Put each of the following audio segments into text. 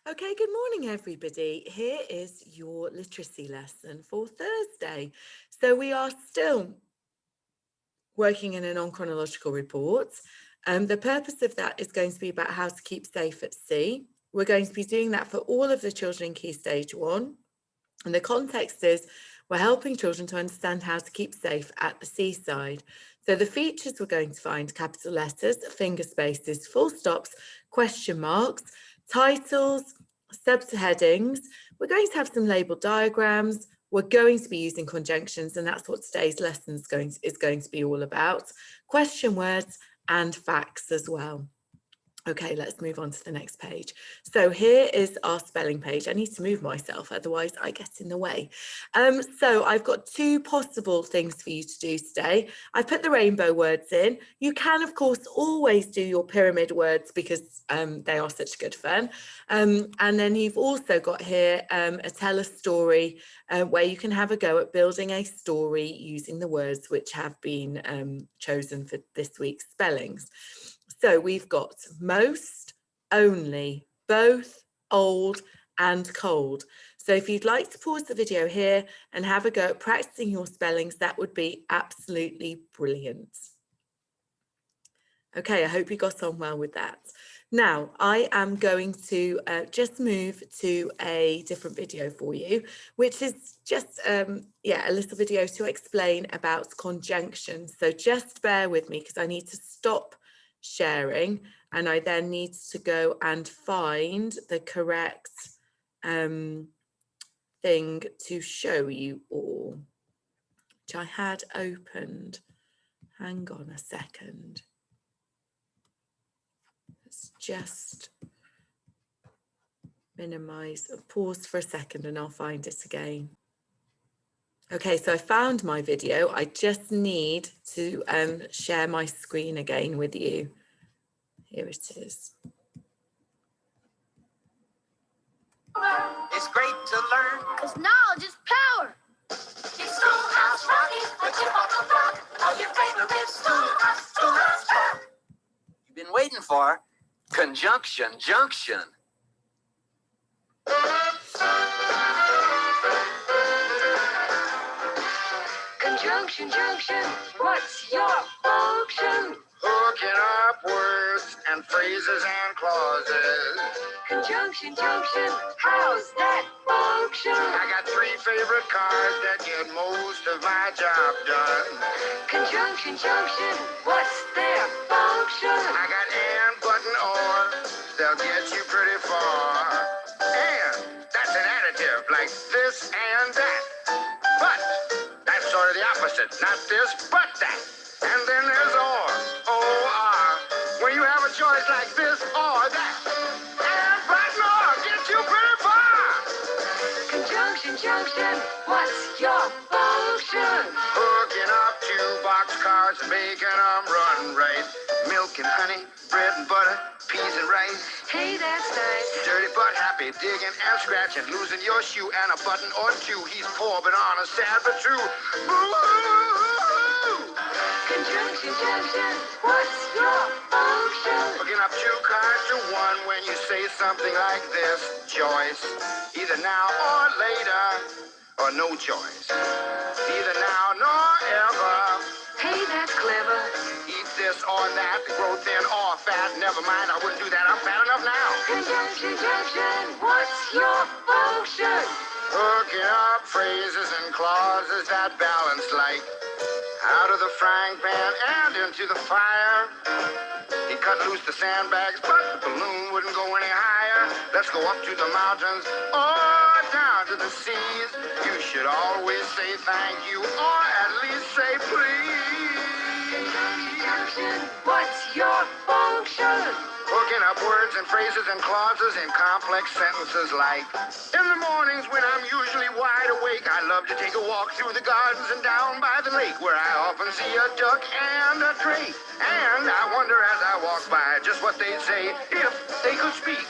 Okay, good morning, everybody. Here is your literacy lesson for Thursday. So we are still working in a non-chronological report. The purpose of that is going to be about how to keep safe at sea. We're going to be doing that for all of the children in Key Stage 1. And the context is we're helping children to understand how to keep safe at the seaside. So the features we're going to find: capital letters, finger spaces, full stops, question marks, titles, subheadings. We're going to have some labelled diagrams. We're going to be using conjunctions, and that's what today's lesson is going to be all about. Question words and facts as well. Okay, let's move on to the next page. So here is our spelling page. I need to move myself, otherwise I get in the way. So I've got two possible things for you to do today. I've put the rainbow words in. You can, of course, always do your pyramid words because they are such good fun. And then you've also got here a tell a story where you can have a go at building a story using the words which have been chosen for this week's spellings. So we've got most, only, both, old and cold. So if you'd like to pause the video here and have a go at practicing your spellings, that would be absolutely brilliant. Okay, I hope you got on well with that. Now, I am going to just move to a different video for you, which is just, a little video to explain about conjunctions. So just bear with me because I need to stop sharing and I then need to go and find the correct thing to show you all, which I had opened. Hang on a second. Let's just minimize, pause for a second and I'll find it again. Okay, so I found my video. I just need to share my screen again with you. Here it is. It's great to learn, 'cause knowledge is power. It's Schoolhouse Rocky, the tip of the block, all your favorite Schoolhouse Rock. You've been waiting for Conjunction Junction. Conjunction junction, what's your function? Hooking up words and phrases and clauses. Conjunction junction, how's that function? I got three favorite cars that get most of my job done. Conjunction junction, what's their function? I got and, but, and or, they'll get you pretty far. And, that's an additive, like this and that. But, that's sort of the opposite, not this, but that. And then there's or, O-R, where you have a choice like this or that. And, but, and or, get you pretty far. Conjunction junction, what's your function? Hooking up two boxcars and making them run right. Milk and honey, bread and butter, peas and rice. Hey, that's nice. Dirty but happy, digging and scratching, losing your shoe and a button or two. He's poor but honest, sad but true. Boo-hoo! Conjunction junction, what's your function? Hooking up two cars to one when you say something like this. Choice, either now or later, or no choice. Neither now nor ever. Hey, that's clever. Eat this or that, grow thin or fat. Never mind, I wouldn't do that, I'm fat enough now. Conjunction junction, what's your function? Hooking up phrases and clauses that balance like out of the frying pan and into the fire. He cut loose the sandbags, but the balloon wouldn't go any higher. Let's go up to the mountains or down to the seas. You should always say thank you or at least say please. Conjunction, what's your function? Hooking up words and phrases and clauses in complex sentences like, in the mornings when I'm usually wide awake, I love to take a walk through the gardens and down by the lake where I often see a duck and a drake. And I wonder as I walk by just what they'd say if they could speak.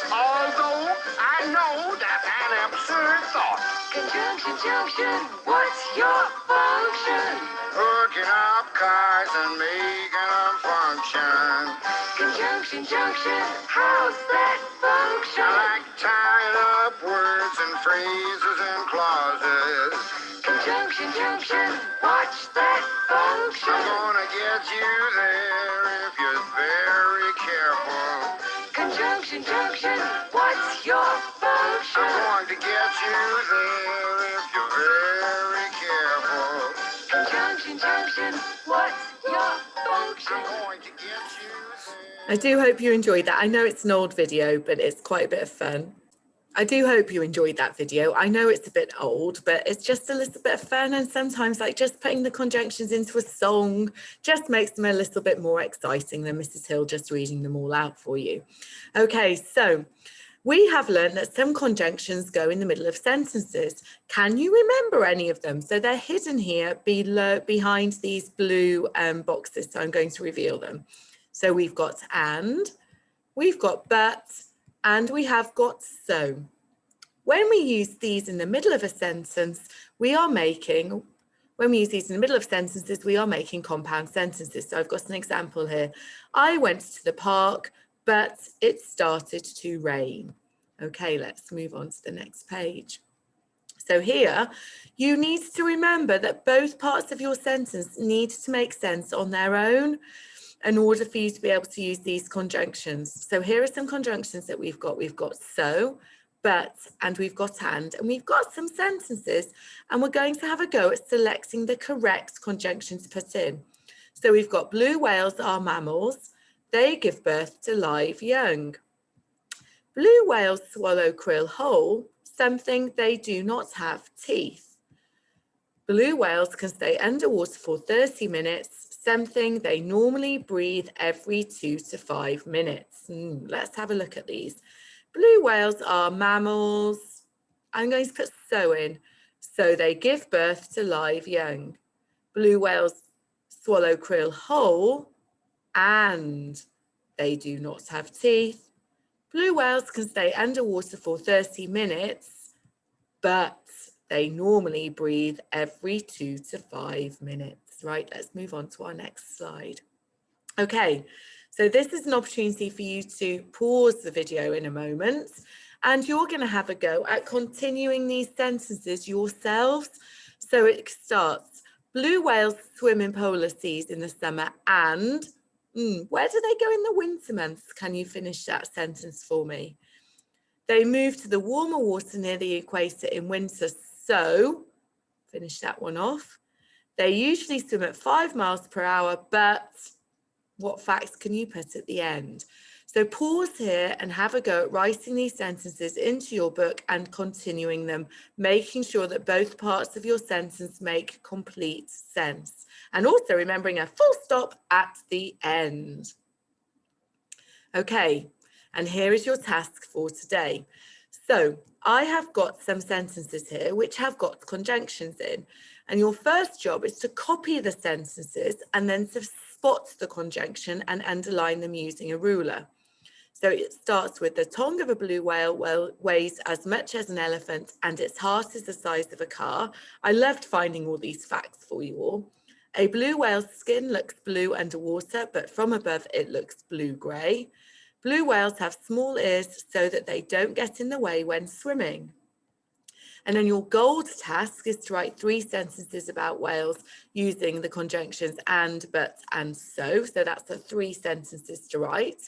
Although I know that's an absurd thought. Conjunction junction, what's your function? Hooking up cars and making them function. Conjunction Conjunction, junction, how's that function? I like tying up words and phrases and clauses. Conjunction, junction, watch that function. I'm gonna get you there if you're very careful. Conjunction, junction, what's your function? I'm going to get you there if you're very careful. Conjunction, junction, what's your function? I'm going to get you there. I do hope you enjoyed that. I know it's an old video, but it's quite a bit of fun. I do hope you enjoyed that video. I know it's a bit old, but it's just a little bit of fun. And sometimes like just putting the conjunctions into a song just makes them a little bit more exciting than Mrs. Hill just reading them all out for you. Okay, so we have learned that some conjunctions go in the middle of sentences. Can you remember any of them? So they're hidden here below, behind these blue boxes. So I'm going to reveal them. So we've got and, we've got but, and we have got so. When we use these in the middle of a sentence, we are making compound sentences. So I've got an example here. I went to the park, but it started to rain. Okay, let's move on to the next page. So here, you need to remember that both parts of your sentence need to make sense on their own in order for you to be able to use these conjunctions. So here are some conjunctions that we've got. We've got so, but, and we've got and we've got some sentences, and we're going to have a go at selecting the correct conjunction to put in. So we've got blue whales are mammals. They give birth to live young. Blue whales swallow krill whole, something they do not have teeth. Blue whales can stay underwater for 30 minutes, something they normally breathe every 2 to 5 minutes. Let's have a look at these. Blue whales are mammals. I'm going to put so in. So they give birth to live young. Blue whales swallow krill whole and they do not have teeth. Blue whales can stay underwater for 30 minutes, but they normally breathe every 2 to 5 minutes. Right, let's move on to our next slide. Okay, so this is an opportunity for you to pause the video in a moment, and you're going to have a go at continuing these sentences yourselves. So it starts, blue whales swim in polar seas in the summer and, where do they go in the winter months? Can you finish that sentence for me? They move to the warmer water near the equator in winter, so finish that one off. They usually swim at 5 miles per hour, but what facts can you put at the end? So pause here and have a go at writing these sentences into your book and continuing them, making sure that both parts of your sentence make complete sense. And also remembering a full stop at the end. Okay, and here is your task for today. So I have got some sentences here which have got conjunctions in. And your first job is to copy the sentences and then to spot the conjunction and underline them using a ruler. So it starts with the tongue of a blue whale weighs as much as an elephant and its heart is the size of a car. I loved finding all these facts for you all. A blue whale's skin looks blue underwater, but from above it looks blue-grey. Blue whales have small ears so that they don't get in the way when swimming. And then your gold task is to write 3 sentences about whales using the conjunctions and, but, and so. So that's the 3 sentences to write.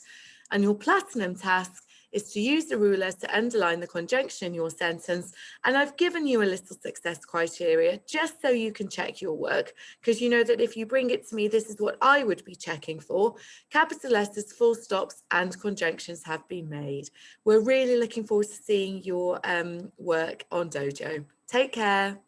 And your platinum task is to use the ruler to underline the conjunction in your sentence. And I've given you a little success criteria just so you can check your work, because you know that if you bring it to me, this is what I would be checking for. Capital letters, full stops, and conjunctions have been made. We're really looking forward to seeing your work on Dojo. Take care.